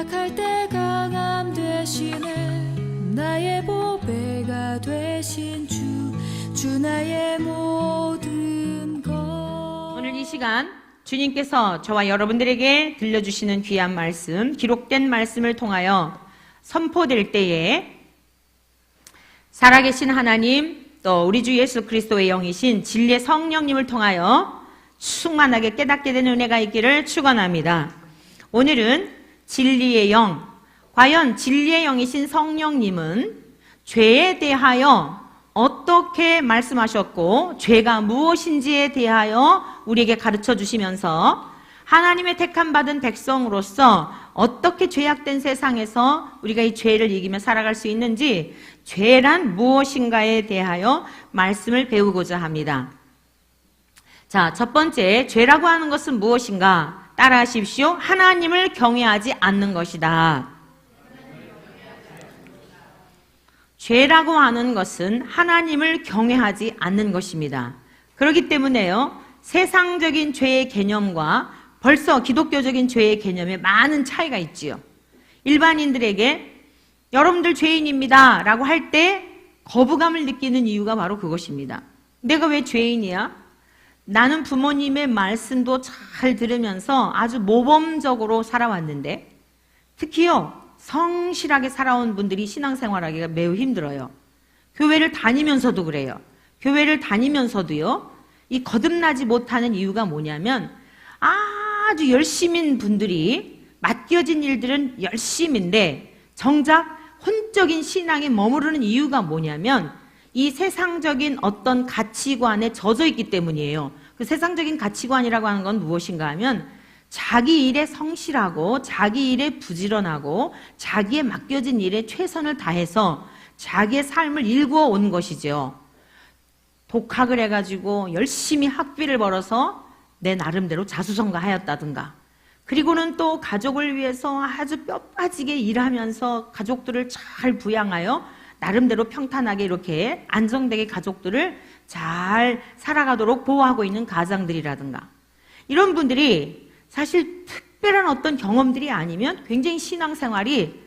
약할 때 강함 되시네. 나의 보배가 되신 주 나의 모든 것. 오늘 이 시간 주님께서 저와 여러분들에게 들려주시는 귀한 말씀, 기록된 말씀을 통하여 선포될 때에 살아계신 하나님, 또 우리 주 예수 그리스도의 영이신 진리의 성령님을 통하여 충만하게 깨닫게 된 은혜가 있기를 축원합니다. 오늘은 진리의 영, 과연 진리의 영이신 성령님은 죄에 대하여 어떻게 말씀하셨고 죄가 무엇인지에 대하여 우리에게 가르쳐 주시면서 하나님의 택함 받은 백성으로서 어떻게 죄악된 세상에서 우리가 이 죄를 이기며 살아갈 수 있는지, 죄란 무엇인가에 대하여 말씀을 배우고자 합니다. 자, 첫 번째, 죄라고 하는 것은 무엇인가? 따라하십시오. 하나님을 경외하지 않는 것이다. 죄라고 하는 것은 하나님을 경외하지 않는 것입니다. 그렇기 때문에요, 세상적인 죄의 개념과 벌써 기독교적인 죄의 개념에 많은 차이가 있지요. 일반인들에게 여러분들 죄인입니다 라고 할 때 거부감을 느끼는 이유가 바로 그것입니다. 내가 왜 죄인이야? 나는 부모님의 말씀도 잘 들으면서 아주 모범적으로 살아왔는데, 특히요 성실하게 살아온 분들이 신앙생활하기가 매우 힘들어요. 교회를 다니면서도 그래요. 교회를 다니면서도요, 이 거듭나지 못하는 이유가 뭐냐면 아주 열심인 분들이 맡겨진 일들은 열심인데 정작 혼적인 신앙에 머무르는 이유가 뭐냐면 이 세상적인 어떤 가치관에 젖어 있기 때문이에요. 그 세상적인 가치관이라고 하는 건 무엇인가 하면 자기 일에 성실하고 자기 일에 부지런하고 자기의 맡겨진 일에 최선을 다해서 자기의 삶을 일구어 온 것이죠. 독학을 해가지고 열심히 학비를 벌어서 내 나름대로 자수성가하였다든가, 그리고는 또 가족을 위해서 아주 뼈 빠지게 일하면서 가족들을 잘 부양하여 나름대로 평탄하게 이렇게 안정되게 가족들을 잘 살아가도록 보호하고 있는 가장들이라든가, 이런 분들이 사실 특별한 어떤 경험들이 아니면 굉장히 신앙생활이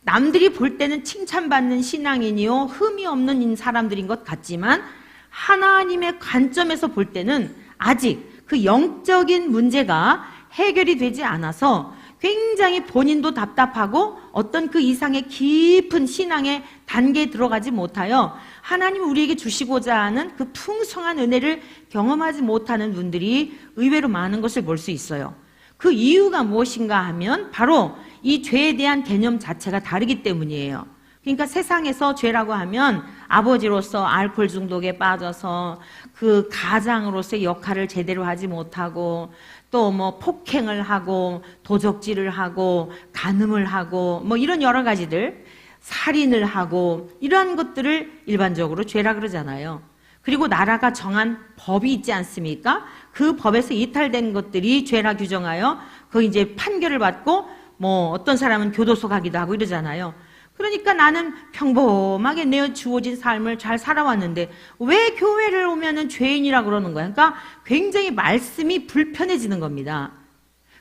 남들이 볼 때는 칭찬받는 신앙인이요 흠이 없는 사람들인 것 같지만 하나님의 관점에서 볼 때는 아직 그 영적인 문제가 해결이 되지 않아서 굉장히 본인도 답답하고 어떤 그 이상의 깊은 신앙의 단계에 들어가지 못하여 하나님이 우리에게 주시고자 하는 그 풍성한 은혜를 경험하지 못하는 분들이 의외로 많은 것을 볼 수 있어요. 그 이유가 무엇인가 하면 바로 이 죄에 대한 개념 자체가 다르기 때문이에요. 그러니까 세상에서 죄라고 하면 아버지로서 알코올 중독에 빠져서 그 가장으로서의 역할을 제대로 하지 못하고 또 뭐 폭행을 하고 도적질을 하고 간음을 하고 뭐 이런 여러 가지들, 살인을 하고 이러한 것들을 일반적으로 죄라 그러잖아요. 그리고 나라가 정한 법이 있지 않습니까? 그 법에서 이탈된 것들이 죄라 규정하여 그 이제 판결을 받고 뭐 어떤 사람은 교도소 가기도 하고 이러잖아요. 그러니까 나는 평범하게 내 주어진 삶을 잘 살아왔는데 왜 교회를 오면은 죄인이라고 그러는 거야? 그러니까 굉장히 말씀이 불편해지는 겁니다.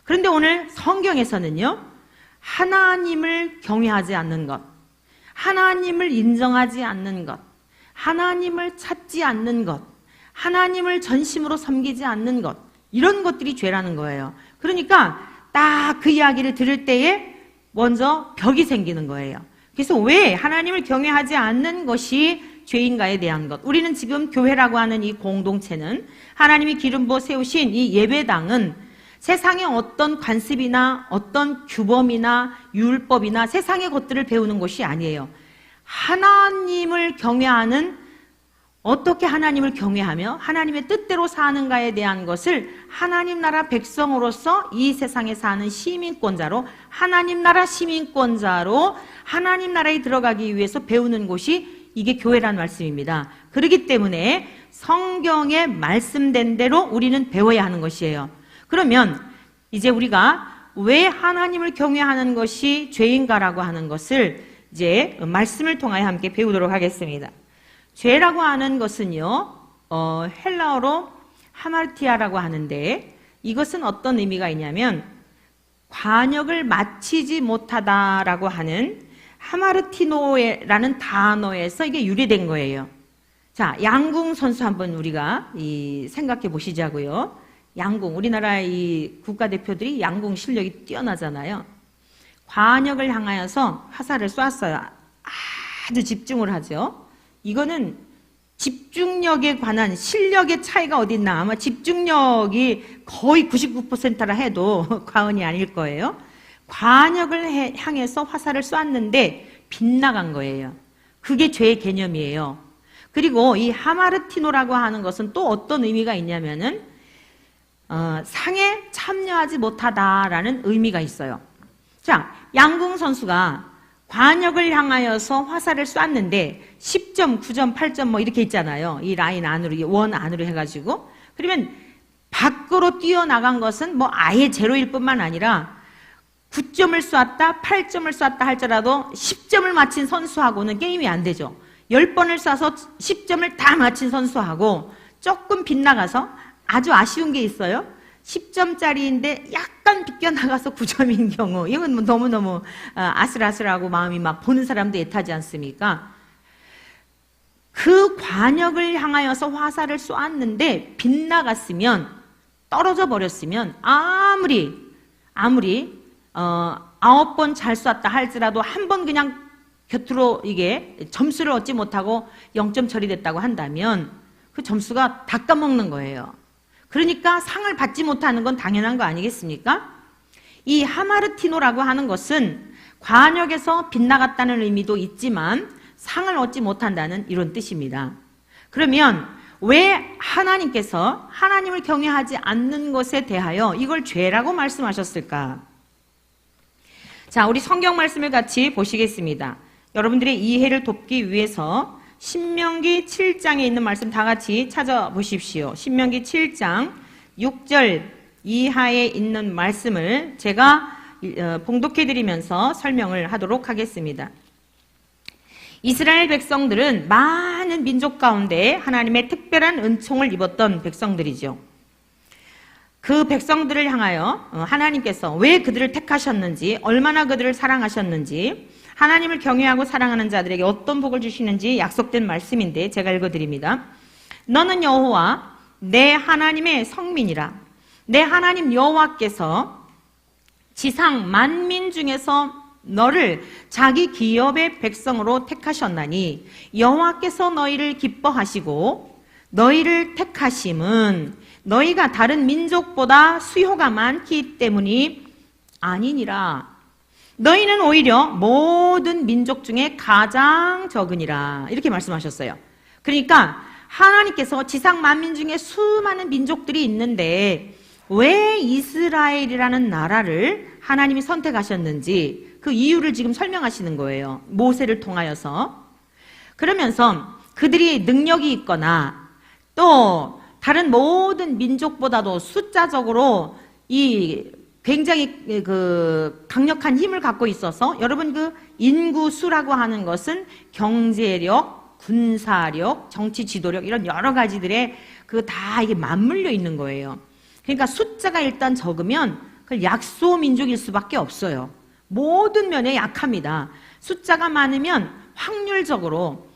그런데 오늘 성경에서는요, 하나님을 경외하지 않는 것, 하나님을 인정하지 않는 것, 하나님을 찾지 않는 것, 하나님을 전심으로 섬기지 않는 것, 이런 것들이 죄라는 거예요. 그러니까 딱 그 이야기를 들을 때에 먼저 벽이 생기는 거예요. 그래서 왜 하나님을 경외하지 않는 것이 죄인가에 대한 것. 우리는 지금 교회라고 하는 이 공동체는 하나님이 기름 부어 세우신 이 예배당은 세상의 어떤 관습이나 어떤 규범이나 율법이나 세상의 것들을 배우는 것이 아니에요. 하나님을 경외하는, 어떻게 하나님을 경외하며 하나님의 뜻대로 사는가에 대한 것을 하나님 나라 백성으로서 이 세상에 사는 시민권자로, 하나님 나라 시민권자로 하나님 나라에 들어가기 위해서 배우는 곳이 이게 교회라는 말씀입니다. 그렇기 때문에 성경에 말씀된 대로 우리는 배워야 하는 것이에요. 그러면 이제 우리가 왜 하나님을 경외하는 것이 죄인가라고 하는 것을 이제 말씀을 통하여 함께 배우도록 하겠습니다. 죄라고 하는 것은요, 헬라어로 하마르티아라고 하는데 이것은 어떤 의미가 있냐면 관역을 마치지 못하다라고 하는 하마르티노라는 단어에서 이게 유래된 거예요. 자, 양궁 선수 한번 우리가 생각해 보시자고요. 양궁, 우리나라 이 국가대표들이 양궁 실력이 뛰어나잖아요. 관역을 향하여서 화살을 쐈어요. 아주 집중을 하죠. 이거는 집중력에 관한 실력의 차이가 어디 있나. 아마 집중력이 거의 99%라 해도 과언이 아닐 거예요. 관역을 향해서 화살을 쐈는데 빗나간 거예요. 그게 죄의 개념이에요. 그리고 이 하마르티노라고 하는 것은 또 어떤 의미가 있냐면은 상에 참여하지 못하다라는 의미가 있어요. 자, 양궁 선수가 관역을 향하여서 화살을 쐈는데 10점, 9점, 8점 뭐 이렇게 있잖아요. 이 라인 안으로, 이 원 안으로 해가지고. 그러면 밖으로 뛰어나간 것은 뭐 아예 제로일 뿐만 아니라 9점을 쐈다, 8점을 쐈다 할지라도 10점을 맞힌 선수하고는 게임이 안 되죠. 10번을 쏴서 10점을 다 맞힌 선수하고 조금 빗나가서 아주 아쉬운 게 있어요. 10점짜리인데 약간 비껴나가서 9점인 경우, 이건 뭐 너무너무 아슬아슬하고 마음이 막 보는 사람도 애타지 않습니까? 그 관역을 향하여서 화살을 쏘았는데 빗나갔으면, 떨어져 버렸으면 아무리 9번 잘 쐈다 할지라도 한 번 그냥 곁으로 이게 점수를 얻지 못하고 0점 처리됐다고 한다면 그 점수가 다 까먹는 거예요. 그러니까 상을 받지 못하는 건 당연한 거 아니겠습니까? 이 하마르티노라고 하는 것은 관역에서 빗나갔다는 의미도 있지만 상을 얻지 못한다는 이런 뜻입니다. 그러면 왜 하나님께서 하나님을 경외하지 않는 것에 대하여 이걸 죄라고 말씀하셨을까? 자, 우리 성경 말씀을 같이 보시겠습니다. 여러분들의 이해를 돕기 위해서 신명기 7장에 있는 말씀 다 같이 찾아보십시오. 신명기 7장 6절 이하에 있는 말씀을 제가 봉독해드리면서 설명을 하도록 하겠습니다. 이스라엘 백성들은 많은 민족 가운데 하나님의 특별한 은총을 입었던 백성들이죠. 그 백성들을 향하여 하나님께서 왜 그들을 택하셨는지, 얼마나 그들을 사랑하셨는지, 하나님을 경외하고 사랑하는 자들에게 어떤 복을 주시는지 약속된 말씀인데 제가 읽어드립니다. 너는 여호와 내 하나님의 성민이라. 내 하나님 여호와께서 지상 만민 중에서 너를 자기 기업의 백성으로 택하셨나니 여호와께서 너희를 기뻐하시고 너희를 택하심은 너희가 다른 민족보다 수요가 많기 때문이 아니니라. 너희는 오히려 모든 민족 중에 가장 적으니라. 이렇게 말씀하셨어요. 그러니까 하나님께서 지상 만민 중에 수많은 민족들이 있는데 왜 이스라엘이라는 나라를 하나님이 선택하셨는지 그 이유를 지금 설명하시는 거예요. 모세를 통하여서. 그러면서 그들이 능력이 있거나 또 다른 모든 민족보다도 숫자적으로 굉장히 강력한 힘을 갖고 있어서, 여러분 그 인구수라고 하는 것은 경제력, 군사력, 정치 지도력 이런 여러 가지들의 다 이게 맞물려 있는 거예요. 그러니까 숫자가 일단 적으면 그 약소 민족일 수밖에 없어요. 모든 면에 약합니다. 숫자가 많으면 확률적으로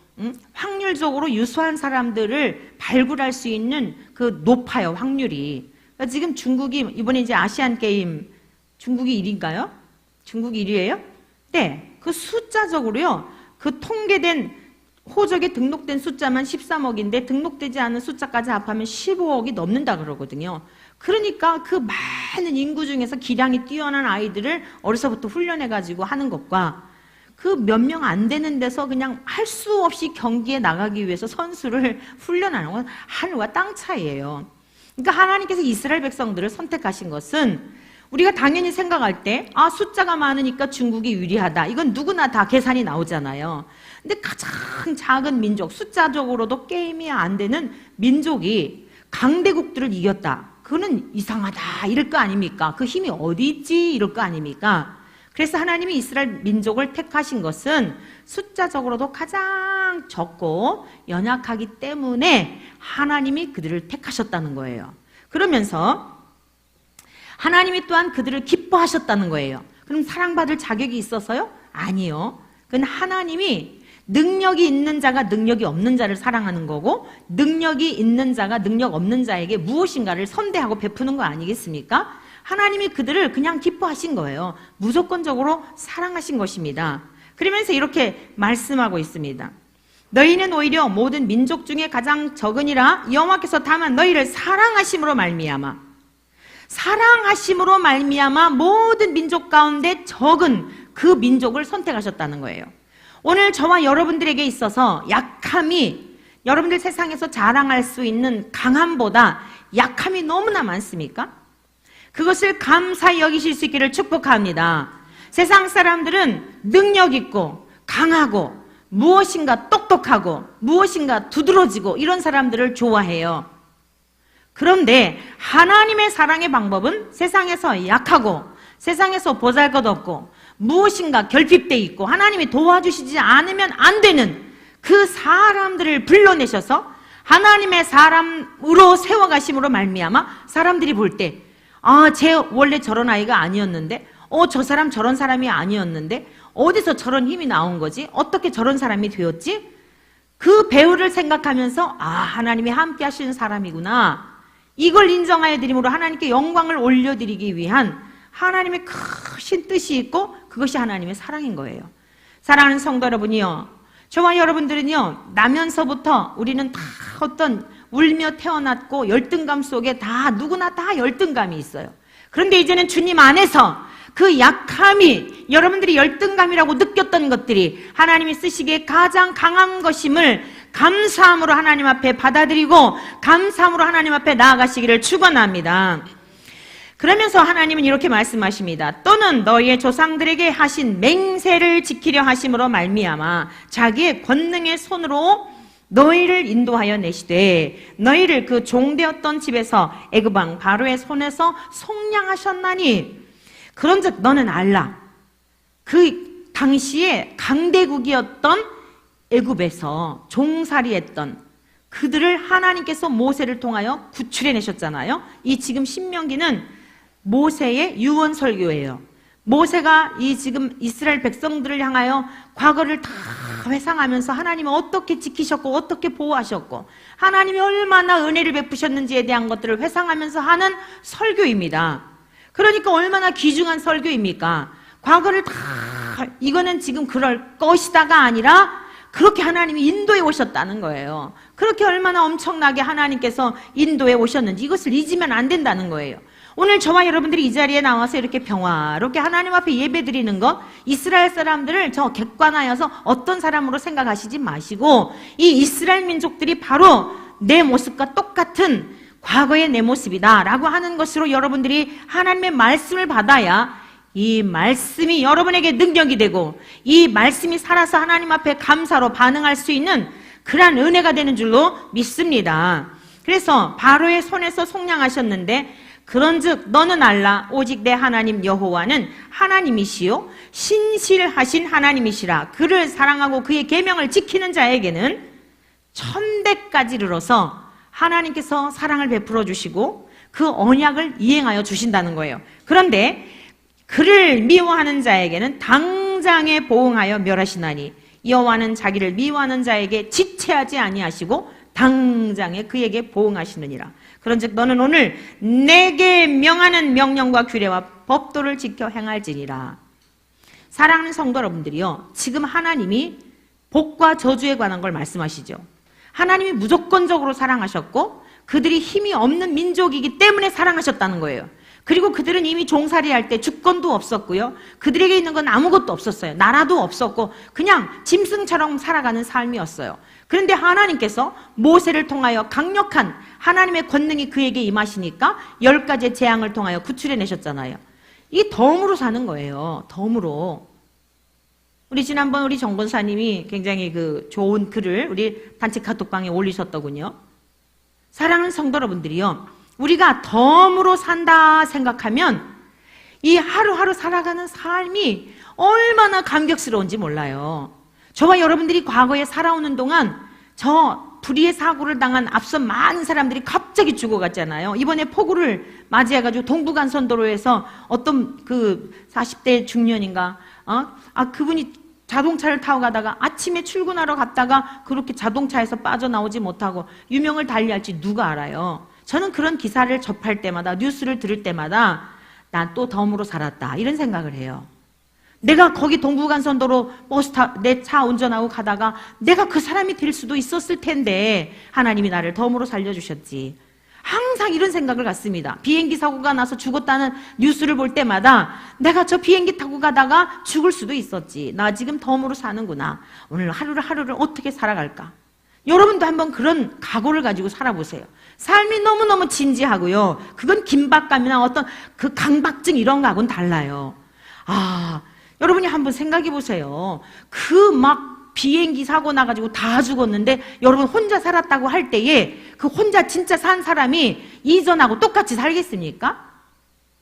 유수한 사람들을 발굴할 수 있는 높아요, 확률이. 그러니까 지금 중국이 이번에 이제 아시안 게임 중국이 1위인가요? 중국이 1위예요? 네. 그 숫자적으로요. 그 통계된 호적에 등록된 숫자만 13억인데 등록되지 않은 숫자까지 합하면 15억이 넘는다 그러거든요. 그러니까 그 많은 인구 중에서 기량이 뛰어난 아이들을 어려서부터 훈련해가지고 하는 것과 그 몇 명 안 되는 데서 그냥 할 수 없이 경기에 나가기 위해서 선수를 훈련하는 건 하늘과 땅 차이예요. 그러니까 하나님께서 이스라엘 백성들을 선택하신 것은 우리가 당연히 생각할 때 숫자가 많으니까 중국이 유리하다. 이건 누구나 다 계산이 나오잖아요. 근데 가장 작은 민족, 숫자적으로도 게임이 안 되는 민족이 강대국들을 이겼다. 그거는 이상하다 이럴 거 아닙니까? 그 힘이 어디 있지 이럴 거 아닙니까? 그래서 하나님이 이스라엘 민족을 택하신 것은 숫자적으로도 가장 적고 연약하기 때문에 하나님이 그들을 택하셨다는 거예요. 그러면서 하나님이 또한 그들을 기뻐하셨다는 거예요. 그럼 사랑받을 자격이 있어서요? 아니요. 그건 하나님이 능력이 있는 자가 능력이 없는 자를 사랑하는 거고, 능력이 있는 자가 능력 없는 자에게 무엇인가를 선대하고 베푸는 거 아니겠습니까? 하나님이 그들을 그냥 기뻐하신 거예요. 무조건적으로 사랑하신 것입니다. 그러면서 이렇게 말씀하고 있습니다. 너희는 오히려 모든 민족 중에 가장 적으니라. 여호와께서 다만 너희를 사랑하심으로 말미암아 모든 민족 가운데 적은 그 민족을 선택하셨다는 거예요. 오늘 저와 여러분들에게 있어서 약함이, 여러분들 세상에서 자랑할 수 있는 강함보다 약함이 너무나 많습니까? 그것을 감사히 여기실 수 있기를 축복합니다. 세상 사람들은 능력 있고 강하고 무엇인가 똑똑하고 무엇인가 두드러지고 이런 사람들을 좋아해요. 그런데 하나님의 사랑의 방법은 세상에서 약하고 세상에서 보잘것없고 무엇인가 결핍돼 있고 하나님이 도와주시지 않으면 안 되는 그 사람들을 불러내셔서 하나님의 사람으로 세워가심으로 말미암아 사람들이 볼 때 쟤 원래 저런 아이가 아니었는데 저 사람 저런 사람이 아니었는데 어디서 저런 힘이 나온 거지? 어떻게 저런 사람이 되었지? 그 배우를 생각하면서 하나님이 함께 하시는 사람이구나. 이걸 인정하여 드림으로 하나님께 영광을 올려드리기 위한 하나님의 크신 뜻이 있고 그것이 하나님의 사랑인 거예요. 사랑하는 성도 여러분이요, 저와 여러분들은요, 나면서부터 우리는 다 어떤 울며 태어났고 열등감 속에 누구나 다 열등감이 있어요. 그런데 이제는 주님 안에서 그 약함이, 여러분들이 열등감이라고 느꼈던 것들이 하나님이 쓰시기에 가장 강한 것임을 감사함으로 하나님 앞에 받아들이고 감사함으로 하나님 앞에 나아가시기를 축원합니다. 그러면서 하나님은 이렇게 말씀하십니다. 또는 너희의 조상들에게 하신 맹세를 지키려 하심으로 말미암아 자기의 권능의 손으로 너희를 인도하여 내시되 너희를 그 종되었던 집에서 애굽 왕 바로의 손에서 속량하셨나니 그런즉 너는 알라. 그 당시에 강대국이었던 애굽에서 종살이했던 그들을 하나님께서 모세를 통하여 구출해 내셨잖아요. 이 지금 신명기는 모세의 유언 설교예요. 모세가 이 지금 이스라엘 백성들을 향하여 과거를 다 회상하면서 하나님은 어떻게 지키셨고 어떻게 보호하셨고 하나님이 얼마나 은혜를 베푸셨는지에 대한 것들을 회상하면서 하는 설교입니다. 그러니까 얼마나 귀중한 설교입니까? 과거를 다 이거는 지금 그럴 것이다가 아니라 그렇게 하나님이 인도해 오셨다는 거예요. 그렇게 얼마나 엄청나게 하나님께서 인도해 오셨는지 이것을 잊으면 안 된다는 거예요. 오늘 저와 여러분들이 이 자리에 나와서 이렇게 평화롭게 하나님 앞에 예배 드리는 것, 이스라엘 사람들을 저 객관하여서 어떤 사람으로 생각하시지 마시고 이 이스라엘 민족들이 바로 내 모습과 똑같은 과거의 내 모습이다 라고 하는 것으로 여러분들이 하나님의 말씀을 받아야 이 말씀이 여러분에게 능력이 되고 이 말씀이 살아서 하나님 앞에 감사로 반응할 수 있는 그러한 은혜가 되는 줄로 믿습니다. 그래서 바로의 손에서 속량하셨는데 그런즉 너는 알라 오직 내 하나님 여호와는 하나님이시요 신실하신 하나님이시라. 그를 사랑하고 그의 계명을 지키는 자에게는 천대까지 이르러서 하나님께서 사랑을 베풀어 주시고 그 언약을 이행하여 주신다는 거예요. 그런데 그를 미워하는 자에게는 당장에 보응하여 멸하시나니 여호와는 자기를 미워하는 자에게 지체하지 아니하시고 당장에 그에게 보응하시느니라. 그런즉 너는 오늘 내게 명하는 명령과 규례와 법도를 지켜 행할지니라. 사랑하는 성도 여러분들이요, 지금 하나님이 복과 저주에 관한 걸 말씀하시죠. 하나님이 무조건적으로 사랑하셨고 그들이 힘이 없는 민족이기 때문에 사랑하셨다는 거예요. 그리고 그들은 이미 종살이할 때 주권도 없었고요, 그들에게 있는 건 아무것도 없었어요. 나라도 없었고 그냥 짐승처럼 살아가는 삶이었어요. 그런데 하나님께서 모세를 통하여 강력한 하나님의 권능이 그에게 임하시니까 10가지의 재앙을 통하여 구출해내셨잖아요. 이게 덤으로 사는 거예요. 덤으로. 우리 지난번 우리 정 권사님이 굉장히 그 좋은 글을 우리 단체 카톡방에 올리셨더군요. 사랑하는 성도 여러분들이요, 우리가 덤으로 산다 생각하면 이 하루하루 살아가는 삶이 얼마나 감격스러운지 몰라요. 저와 여러분들이 과거에 살아오는 동안 저 불의의 사고를 당한 앞서 많은 사람들이 갑자기 죽어갔잖아요. 이번에 폭우를 맞이해가지고 동부간선도로에서 어떤 그 40대 중년인가, 그분이 자동차를 타고 가다가 아침에 출근하러 갔다가 그렇게 자동차에서 빠져나오지 못하고 유명을 달리할지 누가 알아요. 저는 그런 기사를 접할 때마다, 뉴스를 들을 때마다 난 또 덤으로 살았다 이런 생각을 해요. 내가 거기 동부간선도로 내 차 운전하고 가다가 내가 그 사람이 될 수도 있었을 텐데 하나님이 나를 덤으로 살려주셨지. 항상 이런 생각을 갖습니다. 비행기 사고가 나서 죽었다는 뉴스를 볼 때마다 내가 저 비행기 타고 가다가 죽을 수도 있었지. 나 지금 덤으로 사는구나. 오늘 하루를 어떻게 살아갈까? 여러분도 한번 그런 각오를 가지고 살아보세요. 삶이 너무너무 진지하고요. 그건 긴박감이나 어떤 그 강박증 이런 거하고는 달라요. 여러분이 한번 생각해 보세요. 그 막 비행기 사고 나가지고 다 죽었는데 여러분 혼자 살았다고 할 때에 그 혼자 진짜 산 사람이 이전하고 똑같이 살겠습니까?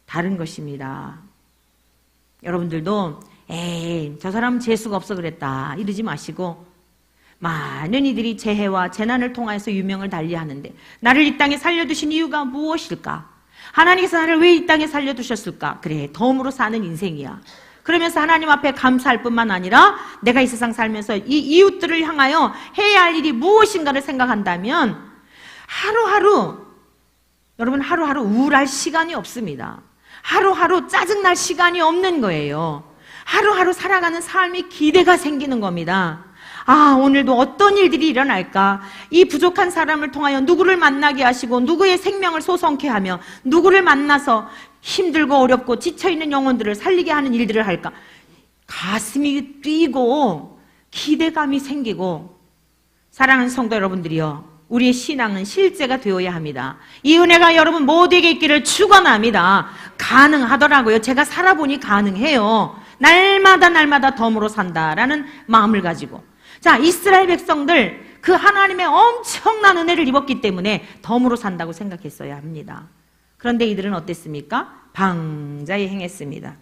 다른 것입니다. 여러분들도 저 사람은 재수가 없어 그랬다 이러지 마시고, 많은 이들이 재해와 재난을 통하여서 유명을 달리하는데 나를 이 땅에 살려두신 이유가 무엇일까? 하나님께서 나를 왜 이 땅에 살려두셨을까? 그래, 덤으로 사는 인생이야. 그러면서 하나님 앞에 감사할 뿐만 아니라 내가 이 세상 살면서 이 이웃들을 향하여 해야 할 일이 무엇인가를 생각한다면 여러분 하루하루 우울할 시간이 없습니다. 하루하루 짜증날 시간이 없는 거예요. 하루하루 살아가는 삶이 기대가 생기는 겁니다. 오늘도 어떤 일들이 일어날까? 이 부족한 사람을 통하여 누구를 만나게 하시고 누구의 생명을 소성케 하며 누구를 만나서 힘들고 어렵고 지쳐있는 영혼들을 살리게 하는 일들을 할까? 가슴이 뛰고 기대감이 생기고, 사랑하는 성도 여러분들이요, 우리의 신앙은 실제가 되어야 합니다. 이 은혜가 여러분 모두에게 있기를 축원합니다. 가능하더라고요. 제가 살아보니 가능해요. 날마다 덤으로 산다라는 마음을 가지고. 자, 이스라엘 백성들 그 하나님의 엄청난 은혜를 입었기 때문에 덤으로 산다고 생각했어야 합니다. 그런데 이들은 어땠습니까? 방자에 행했습니다.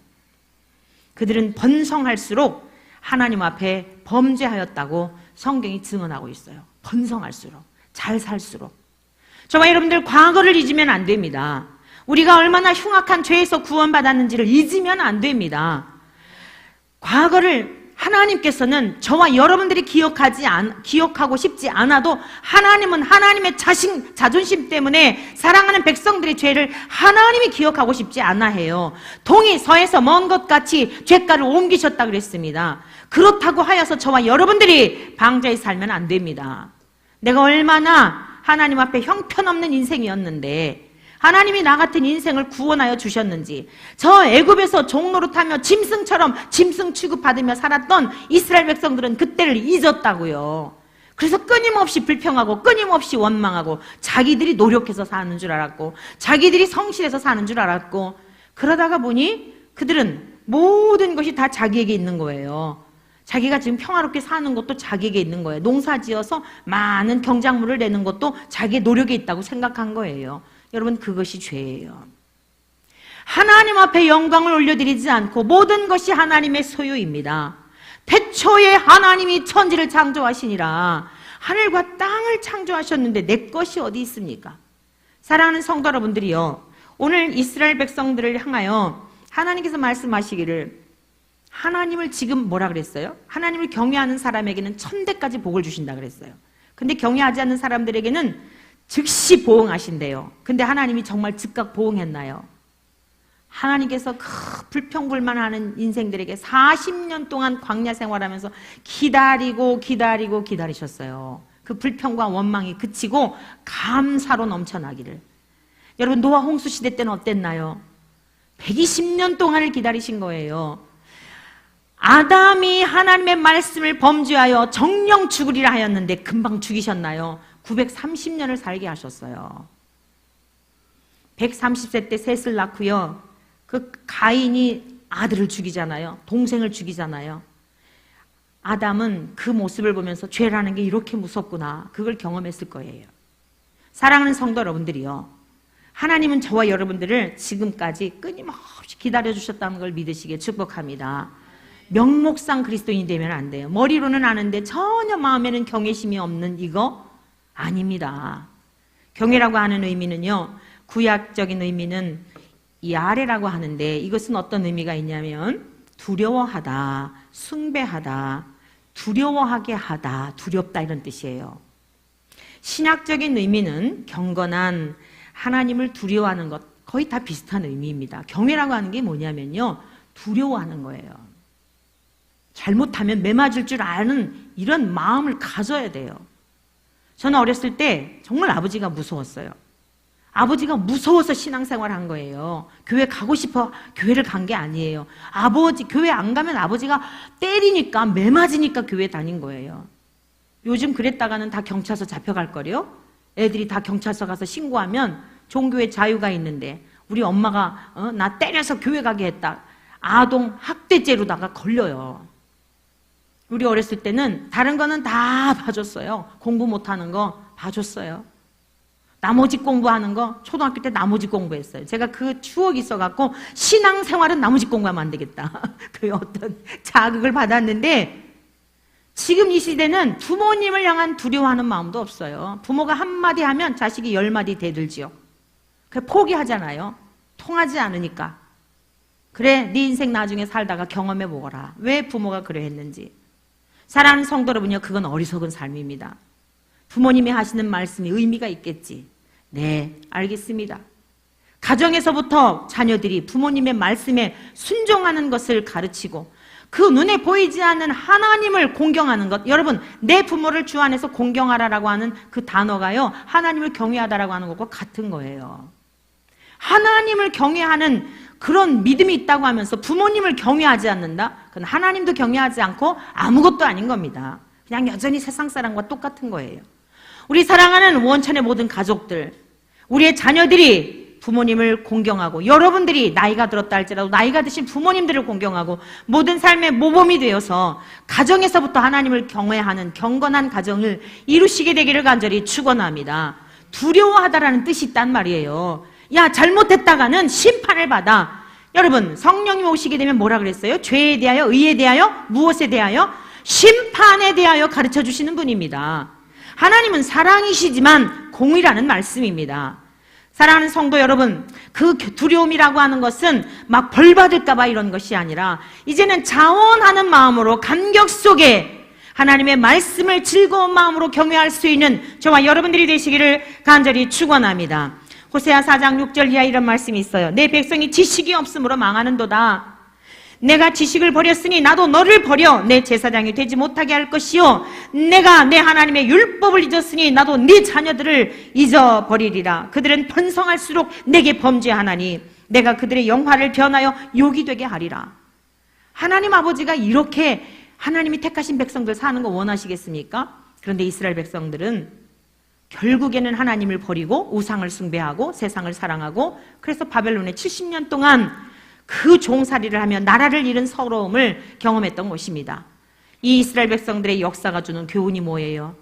그들은 번성할수록 하나님 앞에 범죄하였다고 성경이 증언하고 있어요. 번성할수록, 잘 살수록. 저와 여러분들 과거를 잊으면 안 됩니다. 우리가 얼마나 흉악한 죄에서 구원받았는지를 잊으면 안 됩니다. 과거를 하나님께서는 저와 여러분들이 기억하고 싶지 않아도 하나님은 하나님의 자존심 때문에 사랑하는 백성들의 죄를 하나님이 기억하고 싶지 않아 해요. 동이 서에서 먼 것 같이 죄가를 옮기셨다 그랬습니다. 그렇다고 하여서 저와 여러분들이 방자에 살면 안 됩니다. 내가 얼마나 하나님 앞에 형편없는 인생이었는데 하나님이 나 같은 인생을 구원하여 주셨는지, 저 애굽에서 종노릇하며 짐승처럼 짐승 취급받으며 살았던 이스라엘 백성들은 그때를 잊었다고요. 그래서 끊임없이 불평하고 끊임없이 원망하고 자기들이 노력해서 사는 줄 알았고 자기들이 성실해서 사는 줄 알았고, 그러다가 보니 그들은 모든 것이 다 자기에게 있는 거예요. 자기가 지금 평화롭게 사는 것도 자기에게 있는 거예요. 농사지어서 많은 경작물을 내는 것도 자기의 노력에 있다고 생각한 거예요. 여러분, 그것이 죄예요. 하나님 앞에 영광을 올려드리지 않고 모든 것이 하나님의 소유입니다. 태초에 하나님이 천지를 창조하시니라. 하늘과 땅을 창조하셨는데 내 것이 어디 있습니까? 사랑하는 성도 여러분들이요, 오늘 이스라엘 백성들을 향하여 하나님께서 말씀하시기를, 하나님을 지금 뭐라 그랬어요? 하나님을 경외하는 사람에게는 천대까지 복을 주신다 그랬어요. 근데 경외하지 않는 사람들에게는 즉시 보응하신대요. 근데 하나님이 정말 즉각 보응했나요? 하나님께서 그 불평불만하는 인생들에게 40년 동안 광야 생활하면서 기다리셨어요. 그 불평과 원망이 그치고 감사로 넘쳐나기를. 여러분, 노아 홍수 시대 때는 어땠나요? 120년 동안을 기다리신 거예요. 아담이 하나님의 말씀을 범죄하여 정령 죽으리라 하였는데 금방 죽이셨나요? 930년을 살게 하셨어요. 130세 때 셋을 낳고요, 그 가인이 아들을 죽이잖아요. 동생을 죽이잖아요. 아담은 그 모습을 보면서 죄라는 게 이렇게 무섭구나, 그걸 경험했을 거예요. 사랑하는 성도 여러분들이요, 하나님은 저와 여러분들을 지금까지 끊임없이 기다려주셨다는 걸 믿으시기에 축복합니다. 명목상 그리스도인이 되면 안 돼요. 머리로는 아는데 전혀 마음에는 경외심이 없는 이거, 아닙니다. 경외라고 하는 의미는요, 구약적인 의미는 이 아래라고 하는데 이것은 어떤 의미가 있냐면 두려워하다, 숭배하다, 두려워하게 하다, 두렵다 이런 뜻이에요. 신학적인 의미는 경건한 하나님을 두려워하는 것, 거의 다 비슷한 의미입니다. 경외라고 하는 게 뭐냐면요, 두려워하는 거예요. 잘못하면 매맞을 줄 아는 이런 마음을 가져야 돼요. 저는 어렸을 때 정말 아버지가 무서웠어요. 아버지가 무서워서 신앙생활 한 거예요. 교회 가고 싶어 교회를 간 게 아니에요. 교회 안 가면 아버지가 때리니까, 매맞으니까 교회 다닌 거예요. 요즘 그랬다가는 다 경찰서 잡혀갈 거래요. 애들이 다 경찰서 가서 신고하면 종교의 자유가 있는데 우리 엄마가 나 때려서 교회 가게 했다, 아동 학대죄로다가 걸려요. 우리 어렸을 때는 다른 거는 다 봐줬어요. 공부 못하는 거 봐줬어요. 나머지 공부하는 거 초등학교 때 나머지 공부했어요. 제가 그 추억이 있어갖고 신앙생활은 나머지 공부하면 안 되겠다, 그 어떤 자극을 받았는데, 지금 이 시대는 부모님을 향한 두려워하는 마음도 없어요. 부모가 한마디 하면 자식이 10마디 대들지요. 그래 포기하잖아요. 통하지 않으니까. 그래 네 인생 나중에 살다가 경험해 보거라, 왜 부모가 그래 했는지. 사랑하는 성도 여러분요, 그건 어리석은 삶입니다. 부모님이 하시는 말씀이 의미가 있겠지. 네, 알겠습니다. 가정에서부터 자녀들이 부모님의 말씀에 순종하는 것을 가르치고 그 눈에 보이지 않는 하나님을 공경하는 것. 여러분, 내 부모를 주 안에서 공경하라라고 하는 그 단어가요, 하나님을 경외하다라고 하는 것과 같은 거예요. 하나님을 경외하는 그런 믿음이 있다고 하면서 부모님을 경외하지 않는다? 그건 하나님도 경외하지 않고 아무것도 아닌 겁니다. 그냥 여전히 세상 사람과 똑같은 거예요. 우리 사랑하는 원천의 모든 가족들, 우리의 자녀들이 부모님을 공경하고, 여러분들이 나이가 들었다 할지라도 나이가 드신 부모님들을 공경하고, 모든 삶의 모범이 되어서 가정에서부터 하나님을 경외하는 경건한 가정을 이루시게 되기를 간절히 축원합니다. 두려워하다라는 뜻이 있단 말이에요. 야, 잘못했다가는 심판을 받아. 여러분, 성령님 오시게 되면 뭐라 그랬어요? 죄에 대하여, 의에 대하여, 무엇에 대하여? 심판에 대하여 가르쳐 주시는 분입니다. 하나님은 사랑이시지만 공의라는 말씀입니다. 사랑하는 성도 여러분, 그 두려움이라고 하는 것은 막 벌 받을까봐 이런 것이 아니라 이제는 자원하는 마음으로 감격 속에 하나님의 말씀을 즐거운 마음으로 경외할 수 있는 저와 여러분들이 되시기를 간절히 축원합니다. 호세아 4장 6절 이하 이런 말씀이 있어요. 내 백성이 지식이 없으므로 망하는도다. 내가 지식을 버렸으니 나도 너를 버려 내 제사장이 되지 못하게 할 것이요, 내가 내 하나님의 율법을 잊었으니 나도 네 자녀들을 잊어버리리라. 그들은 번성할수록 내게 범죄하나니 내가 그들의 영화를 변하여 욕이 되게 하리라. 하나님 아버지가 이렇게 하나님이 택하신 백성들 사는 거 원하시겠습니까? 그런데 이스라엘 백성들은 결국에는 하나님을 버리고 우상을 숭배하고 세상을 사랑하고, 그래서 바벨론에 70년 동안 그 종살이를 하며 나라를 잃은 서러움을 경험했던 것입니다. 이 이스라엘 백성들의 역사가 주는 교훈이 뭐예요?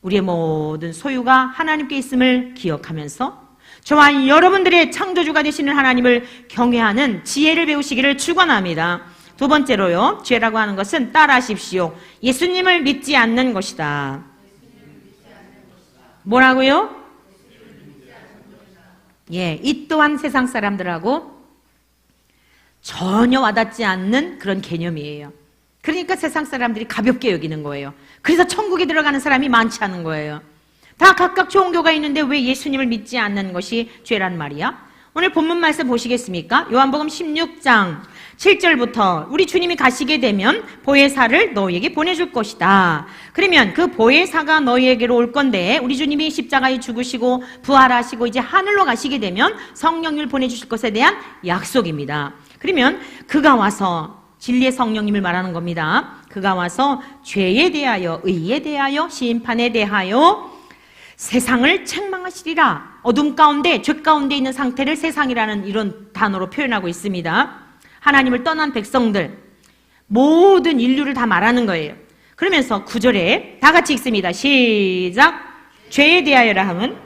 우리의 모든 소유가 하나님께 있음을 기억하면서 저와 여러분들의 창조주가 되시는 하나님을 경외하는 지혜를 배우시기를 축원합니다. 두 번째로요, 죄라고 하는 것은 따라하십시오. 예수님을 믿지 않는 것이다. 뭐라고요? 예, 이 또한 세상 사람들하고 전혀 와닿지 않는 그런 개념이에요. 그러니까 세상 사람들이 가볍게 여기는 거예요. 그래서 천국에 들어가는 사람이 많지 않은 거예요. 다 각각 종교가 있는데 왜 예수님을 믿지 않는 것이 죄란 말이야? 오늘 본문 말씀 보시겠습니까? 요한복음 16장 7절부터 우리 주님이 가시게 되면 보혜사를 너희에게 보내줄 것이다. 그러면 그 보혜사가 너희에게로 올 건데, 우리 주님이 십자가에 죽으시고 부활하시고 이제 하늘로 가시게 되면 성령님을 보내주실 것에 대한 약속입니다. 그러면 그가 와서, 진리의 성령님을 말하는 겁니다. 그가 와서 죄에 대하여, 의에 대하여, 심판에 대하여 세상을 책망하시리라. 어둠 가운데, 죄 가운데 있는 상태를 세상이라는 이런 단어로 표현하고 있습니다. 하나님을 떠난 백성들, 모든 인류를 다 말하는 거예요. 그러면서 9절에 다 같이 읽습니다. 시작. 죄에 대하여라 함은,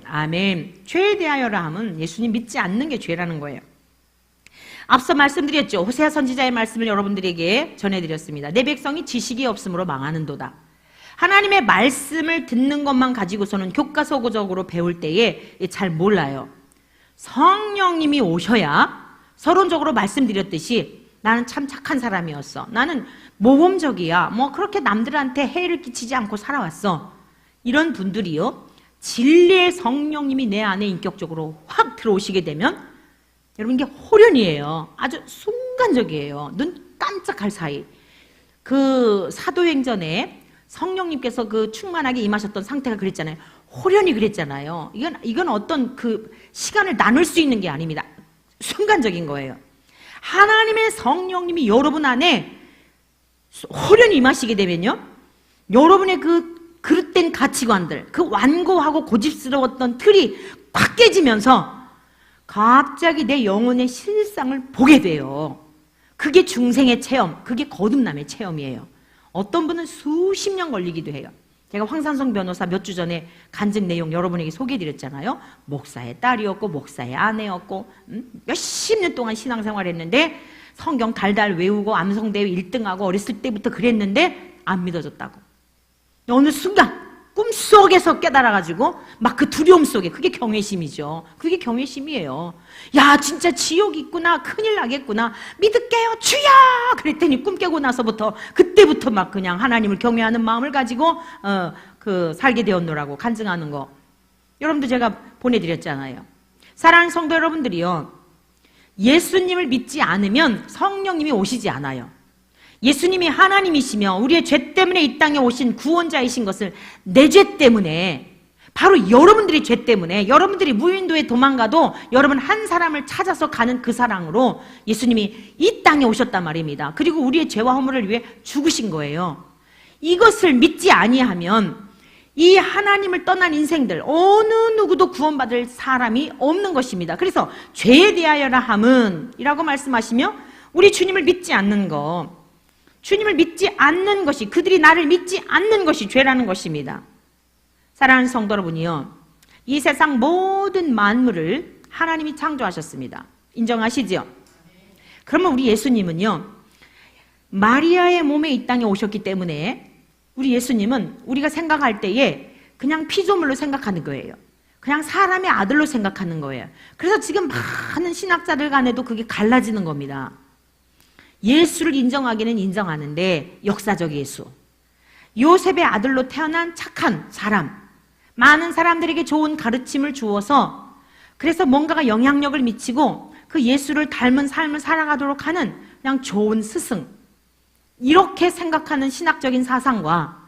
아멘. 죄에 대하여라 함은 예수님 믿지 않는 게 죄라는 거예요. 앞서 말씀드렸죠. 호세아 선지자의 말씀을 여러분들에게 전해드렸습니다. 내 백성이 지식이 없으므로 망하는도다. 하나님의 말씀을 듣는 것만 가지고서는 교과서적으로 배울 때에 잘 몰라요. 성령님이 오셔야 서론적으로 말씀드렸듯이 나는 참 착한 사람이었어. 나는 모범적이야. 뭐 그렇게 남들한테 해를 끼치지 않고 살아왔어. 이런 분들이요. 진리의 성령님이 내 안에 인격적으로 확 들어오시게 되면 여러분 이게 호련이에요. 아주 순간적이에요. 눈 깜짝할 사이. 그 사도행전에 성령님께서 그 충만하게 임하셨던 상태가 그랬잖아요. 호련이 그랬잖아요. 이건 어떤 그 시간을 나눌 수 있는 게 아닙니다. 순간적인 거예요. 하나님의 성령님이 여러분 안에 호련히 임하시게 되면요, 여러분의 그 그릇된 가치관들, 그 완고하고 고집스러웠던 틀이 꽉 깨지면서 갑자기 내 영혼의 실상을 보게 돼요. 그게 중생의 체험, 그게 거듭남의 체험이에요. 어떤 분은 수십 년 걸리기도 해요. 제가 황산성 변호사 몇 주 전에 간증 내용 여러분에게 소개해드렸잖아요. 목사의 딸이었고 목사의 아내였고 몇십 년 동안 신앙생활 했는데 성경 달달 외우고 암송대회 1등하고 어렸을 때부터 그랬는데 안 믿어졌다고. 어느 순간 꿈속에서 깨달아가지고 막 그 두려움 속에, 그게 경외심이죠. 그게 경외심이에요. 야, 진짜 지옥 있구나, 큰일 나겠구나, 믿을게요 주야 그랬더니 꿈 깨고 나서부터 그때부터 막 그냥 하나님을 경외하는 마음을 가지고 살게 되었노라고 간증하는 거 여러분도 제가 보내드렸잖아요. 사랑하는 성도 여러분들이요, 예수님을 믿지 않으면 성령님이 오시지 않아요. 예수님이 하나님이시며 우리의 죄 때문에 이 땅에 오신 구원자이신 것을 내 죄 때문에, 바로 여러분들의 죄 때문에, 여러분들이 무인도에 도망가도 여러분 한 사람을 찾아서 가는 그 사랑으로 예수님이 이 땅에 오셨단 말입니다. 그리고 우리의 죄와 허물을 위해 죽으신 거예요. 이것을 믿지 아니하면 이 하나님을 떠난 인생들 어느 누구도 구원받을 사람이 없는 것입니다. 그래서 죄에 대하여라 함은 이라고 말씀하시며 우리 주님을 믿지 않는 것, 주님을 믿지 않는 것이, 그들이 나를 믿지 않는 것이 죄라는 것입니다. 사랑하는 성도 여러분이요, 이 세상 모든 만물을 하나님이 창조하셨습니다. 인정하시죠? 그러면 우리 예수님은요, 마리아의 몸에 이 땅에 오셨기 때문에 우리 예수님은 우리가 생각할 때에 그냥 피조물로 생각하는 거예요. 그냥 사람의 아들로 생각하는 거예요. 그래서 지금 많은 신학자들 간에도 그게 갈라지는 겁니다. 예수를 인정하기는 인정하는데 역사적 예수, 요셉의 아들로 태어난 착한 사람, 많은 사람들에게 좋은 가르침을 주어서 그래서 뭔가가 영향력을 미치고 그 예수를 닮은 삶을 살아가도록 하는 그냥 좋은 스승, 이렇게 생각하는 신학적인 사상과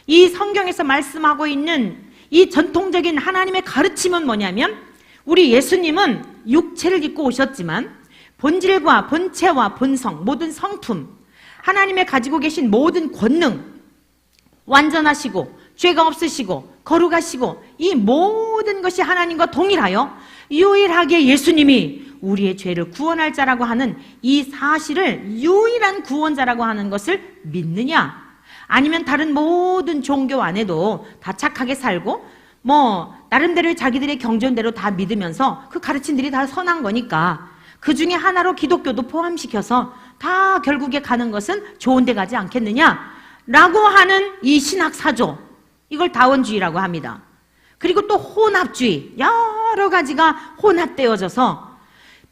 이 성경에서 말씀하고 있는 이 전통적인 하나님의 가르침은 뭐냐면, 우리 예수님은 육체를 입고 오셨지만 본질과 본체와 본성, 모든 성품, 하나님의 가지고 계신 모든 권능, 완전하시고 죄가 없으시고 거룩하시고 이 모든 것이 하나님과 동일하여 유일하게 예수님이 우리의 죄를 구원할 자라고 하는 이 사실을 유일한 구원자라고 하는 것을 믿느냐, 아니면 다른 모든 종교 안에도 다 착하게 살고 뭐 나름대로의 자기들의 경전대로 다 믿으면서 그 가르침들이 다 선한 거니까 그 중에 하나로 기독교도 포함시켜서 다 결국에 가는 것은 좋은 데 가지 않겠느냐라고 하는 이 신학사조, 이걸 다원주의라고 합니다. 그리고 또 혼합주의, 여러 가지가 혼합되어져서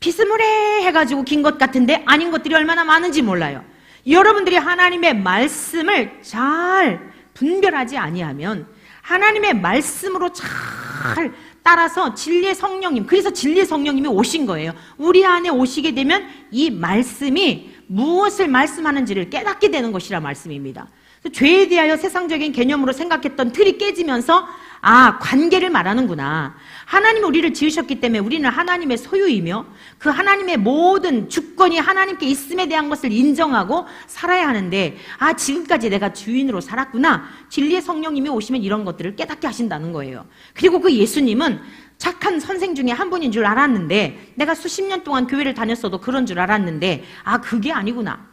비스무레 해가지고 긴 것 같은데 아닌 것들이 얼마나 많은지 몰라요. 여러분들이 하나님의 말씀을 잘 분별하지 아니하면, 하나님의 말씀으로 잘 따라서 진리의 성령님, 그래서 진리의 성령님이 오신 거예요. 우리 안에 오시게 되면 이 말씀이 무엇을 말씀하는지를 깨닫게 되는 것이라 말씀입니다. 죄에 대하여 세상적인 개념으로 생각했던 틀이 깨지면서 아, 관계를 말하는구나. 하나님이 우리를 지으셨기 때문에 우리는 하나님의 소유이며 그 하나님의 모든 주권이 하나님께 있음에 대한 것을 인정하고 살아야 하는데, 아, 지금까지 내가 주인으로 살았구나. 진리의 성령님이 오시면 이런 것들을 깨닫게 하신다는 거예요. 그리고 그 예수님은 착한 선생 중에 한 분인 줄 알았는데, 내가 수십 년 동안 교회를 다녔어도 그런 줄 알았는데, 아, 그게 아니구나.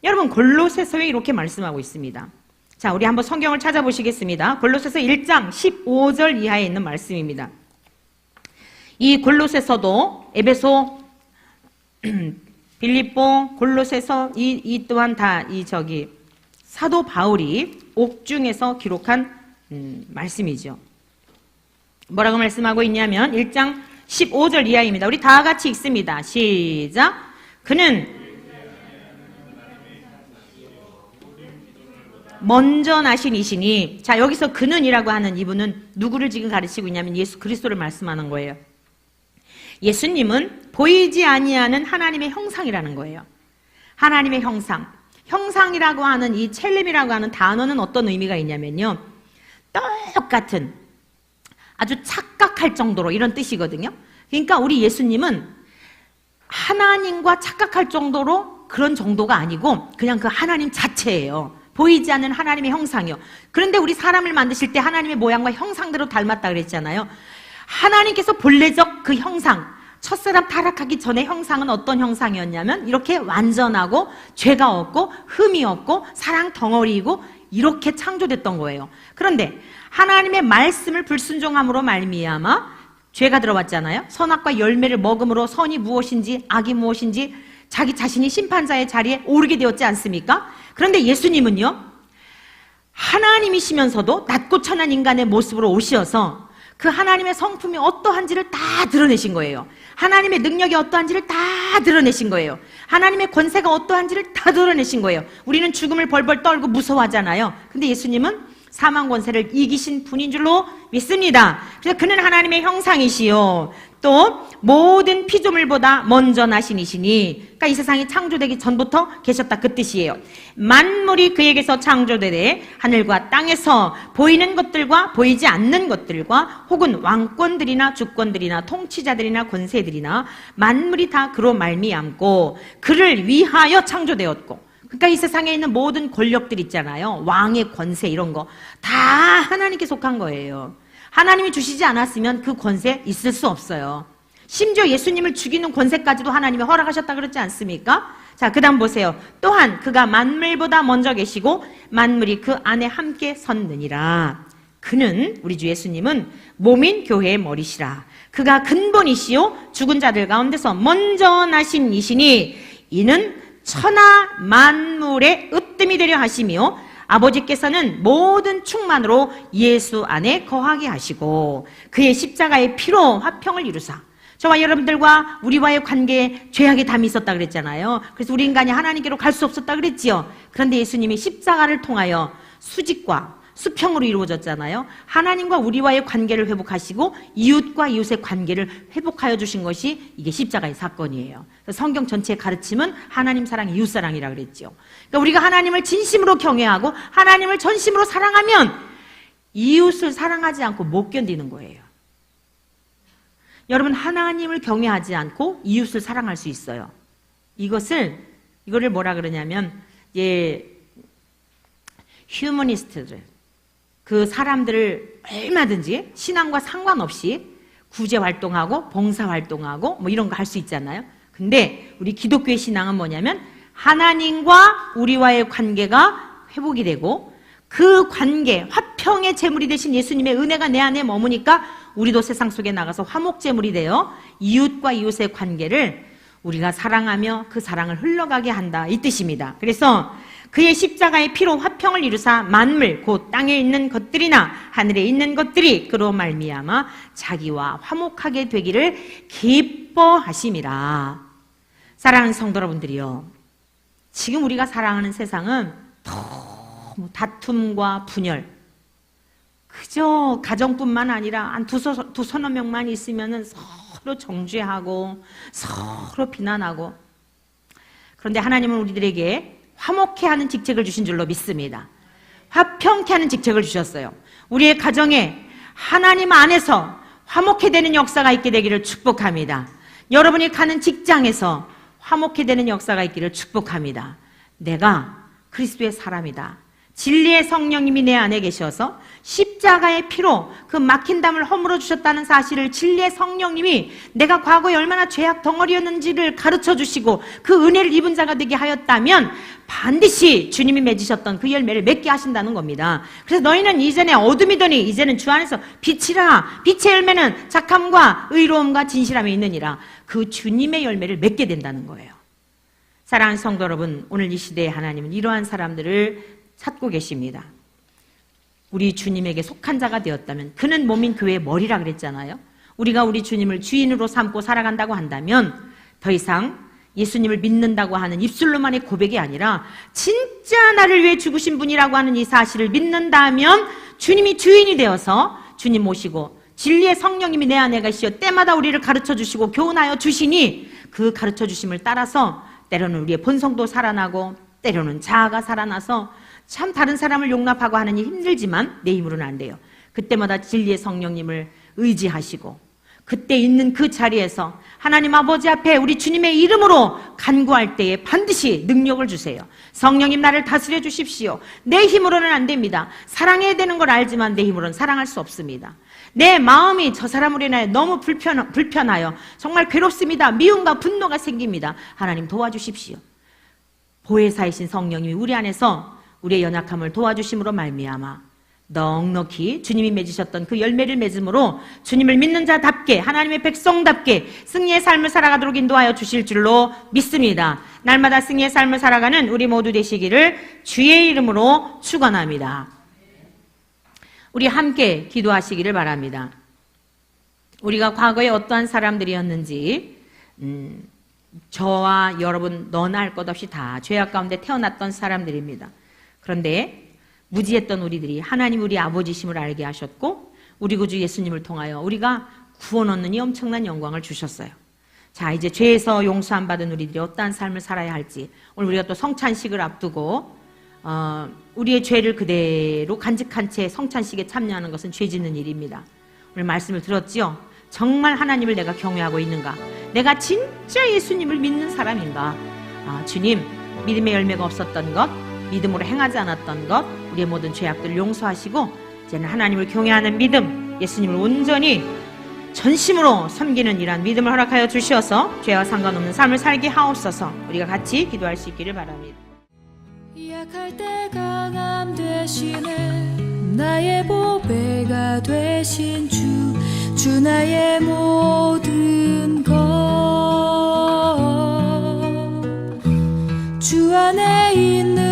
여러분, 골로새서에 이렇게 말씀하고 있습니다. 자, 우리 한번 성경을 찾아보시겠습니다. 골로새서 1장 15절 이하에 있는 말씀입니다. 이 골로새서도 에베소, 빌립보, 골로새서 이 또한 다 사도 바울이 옥중에서 기록한 말씀이죠. 뭐라고 말씀하고 있냐면 1장 15절 이하입니다. 우리 다 같이 읽습니다. 시작. 그는 먼저 나신 이시니, 자, 여기서 그는이라고 하는 이분은 누구를 지금 가르치고 있냐면 예수 그리스도를 말씀하는 거예요. 예수님은 보이지 아니하는 하나님의 형상이라는 거예요. 하나님의 형상. 형상이라고 하는 이 첼렘이라고 하는 단어는 어떤 의미가 있냐면요, 똑같은, 아주 착각할 정도로 이런 뜻이거든요. 그러니까 우리 예수님은 하나님과 착각할 정도로 그런 정도가 아니고 그냥 그 하나님 자체예요. 보이지 않는 하나님의 형상이요. 그런데 우리 사람을 만드실 때 하나님의 모양과 형상대로 닮았다 그랬잖아요. 하나님께서 본래적 그 형상, 첫사람 타락하기 전에 형상은 어떤 형상이었냐면 이렇게 완전하고 죄가 없고 흠이 없고 사랑 덩어리이고 이렇게 창조됐던 거예요. 그런데 하나님의 말씀을 불순종함으로 말미암아 죄가 들어왔잖아요. 선악과 열매를 먹음으로 선이 무엇인지 악이 무엇인지 자기 자신이 심판자의 자리에 오르게 되었지 않습니까? 그런데 예수님은요, 하나님이시면서도 낮고 천한 인간의 모습으로 오셔서 그 하나님의 성품이 어떠한지를 다 드러내신 거예요. 하나님의 능력이 어떠한지를 다 드러내신 거예요. 하나님의 권세가 어떠한지를 다 드러내신 거예요. 우리는 죽음을 벌벌 떨고 무서워하잖아요. 근데 예수님은 사망 권세를 이기신 분인 줄로 믿습니다. 그래서 그는 하나님의 형상이시요, 또 모든 피조물보다 먼저 나신 이시니, 그러니까 이 세상이 창조되기 전부터 계셨다 그 뜻이에요. 만물이 그에게서 창조되되 하늘과 땅에서 보이는 것들과 보이지 않는 것들과 혹은 왕권들이나 주권들이나 통치자들이나 권세들이나 만물이 다 그로 말미암고 그를 위하여 창조되었고, 그러니까 이 세상에 있는 모든 권력들 있잖아요. 왕의 권세 이런 거 다 하나님께 속한 거예요. 하나님이 주시지 않았으면 그 권세 있을 수 없어요. 심지어 예수님을 죽이는 권세까지도 하나님이 허락하셨다 그랬지 않습니까? 자, 그 다음 보세요. 또한 그가 만물보다 먼저 계시고 만물이 그 안에 함께 섰느니라. 그는, 우리 주 예수님은 몸인 교회의 머리시라. 그가 근본이시요 죽은 자들 가운데서 먼저 나신 이시니 이는 천하 만물의 으뜸이 되려 하시며 아버지께서는 모든 충만으로 예수 안에 거하게 하시고 그의 십자가의 피로 화평을 이루사, 저와 여러분들과 우리와의 관계에 죄악의 담이 있었다 그랬잖아요. 그래서 우리 인간이 하나님께로 갈 수 없었다 그랬지요. 그런데 예수님이 십자가를 통하여 수직과 수평으로 이루어졌잖아요. 하나님과 우리와의 관계를 회복하시고 이웃과 이웃의 관계를 회복하여 주신 것이 이게 십자가의 사건이에요. 성경 전체의 가르침은 하나님 사랑, 이웃 사랑이라고 그랬죠. 그러니까 우리가 하나님을 진심으로 경외하고 하나님을 전심으로 사랑하면 이웃을 사랑하지 않고 못 견디는 거예요. 여러분, 하나님을 경외하지 않고 이웃을 사랑할 수 있어요. 이거를 뭐라 그러냐면, 휴머니스트들, 그 사람들을 얼마든지 신앙과 상관없이 구제 활동하고 봉사 활동하고 뭐 이런 거 할 수 있잖아요. 근데 우리 기독교의 신앙은 뭐냐면 하나님과 우리와의 관계가 회복이 되고 그 관계, 화평의 제물이 되신 예수님의 은혜가 내 안에 머무니까 우리도 세상 속에 나가서 화목제물이 되어 이웃과 이웃의 관계를 우리가 사랑하며 그 사랑을 흘러가게 한다, 이 뜻입니다. 그래서 그의 십자가의 피로 화평을 이루사 만물 곧 땅에 있는 것들이나 하늘에 있는 것들이 그로 말미암아 자기와 화목하게 되기를 기뻐하심이라. 사랑하는 성도 여러분들이요, 지금 우리가 살아가는 세상은 너무 다툼과 분열, 그저 가정뿐만 아니라 한 두서너 명만 있으면 서로 정죄하고 서로 비난하고, 그런데 하나님은 우리들에게 화목케 하는 직책을 주신 줄로 믿습니다. 화평케 하는 직책을 주셨어요. 우리의 가정에 하나님 안에서 화목케 되는 역사가 있게 되기를 축복합니다. 여러분이 가는 직장에서 화목케 되는 역사가 있기를 축복합니다. 내가 그리스도의 사람이다. 진리의 성령님이 내 안에 계셔서 십자가의 피로 그 막힌 담을 허물어 주셨다는 사실을 진리의 성령님이 내가 과거에 얼마나 죄악 덩어리였는지를 가르쳐 주시고 그 은혜를 입은 자가 되게 하였다면 반드시 주님이 맺으셨던 그 열매를 맺게 하신다는 겁니다. 그래서 너희는 이전에 어둠이더니 이제는 주 안에서 빛이라. 빛의 열매는 착함과 의로움과 진실함이 있느니라. 그 주님의 열매를 맺게 된다는 거예요. 사랑하는 성도 여러분, 오늘 이 시대에 하나님은 이러한 사람들을 찾고 계십니다. 우리 주님에게 속한 자가 되었다면, 그는 몸인 교회의 머리라 그랬잖아요. 우리가 우리 주님을 주인으로 삼고 살아간다고 한다면 더 이상 예수님을 믿는다고 하는 입술로만의 고백이 아니라 진짜 나를 위해 죽으신 분이라고 하는 이 사실을 믿는다면 주님이 주인이 되어서 주님 모시고 진리의 성령님이 내 안에 가시어 때마다 우리를 가르쳐 주시고 교훈하여 주시니, 그 가르쳐 주심을 따라서 때로는 우리의 본성도 살아나고 때로는 자아가 살아나서 참 다른 사람을 용납하고 하는 일 힘들지만 내 힘으로는 안 돼요. 그때마다 진리의 성령님을 의지하시고 그때 있는 그 자리에서 하나님 아버지 앞에 우리 주님의 이름으로 간구할 때에 반드시 능력을 주세요. 성령님 나를 다스려 주십시오. 내 힘으로는 안 됩니다. 사랑해야 되는 걸 알지만 내 힘으로는 사랑할 수 없습니다. 내 마음이 저 사람으로 인하여 너무 불편하여 정말 괴롭습니다. 미움과 분노가 생깁니다. 하나님 도와주십시오. 보혜사이신 성령님이 우리 안에서 우리의 연약함을 도와주심으로 말미암아 넉넉히 주님이 맺으셨던 그 열매를 맺음으로 주님을 믿는 자답게, 하나님의 백성답게 승리의 삶을 살아가도록 인도하여 주실 줄로 믿습니다. 날마다 승리의 삶을 살아가는 우리 모두 되시기를 주의 이름으로 축원합니다. 우리 함께 기도하시기를 바랍니다. 우리가 과거에 어떠한 사람들이었는지 저와 여러분 너나 할 것 없이 다 죄악 가운데 태어났던 사람들입니다. 그런데 무지했던 우리들이 하나님 우리 아버지심을 알게 하셨고 우리 구주 예수님을 통하여 우리가 구원 얻는 이 엄청난 영광을 주셨어요. 자, 이제 죄에서 용서함 받은 우리들이 어떠한 삶을 살아야 할지, 오늘 우리가 또 성찬식을 앞두고 우리의 죄를 그대로 간직한 채 성찬식에 참여하는 것은 죄 짓는 일입니다. 오늘 말씀을 들었지요? 정말 하나님을 내가 경외하고 있는가? 내가 진짜 예수님을 믿는 사람인가? 주님, 믿음의 열매가 없었던 것, 믿음으로 행하지 않았던 것, 우리의 모든 죄악들을 용서하시고 이제는 하나님을 경외하는 믿음, 예수님을 온전히 전심으로 섬기는 이러한 믿음을 허락하여 주시어서 죄와 상관없는 삶을 살게 하옵소서. 우리가 같이 기도할 수 있기를 바랍니다. 약할 때 강함 되시네 나의 보배가 되신 주 나의 모든 것 주 안에 있는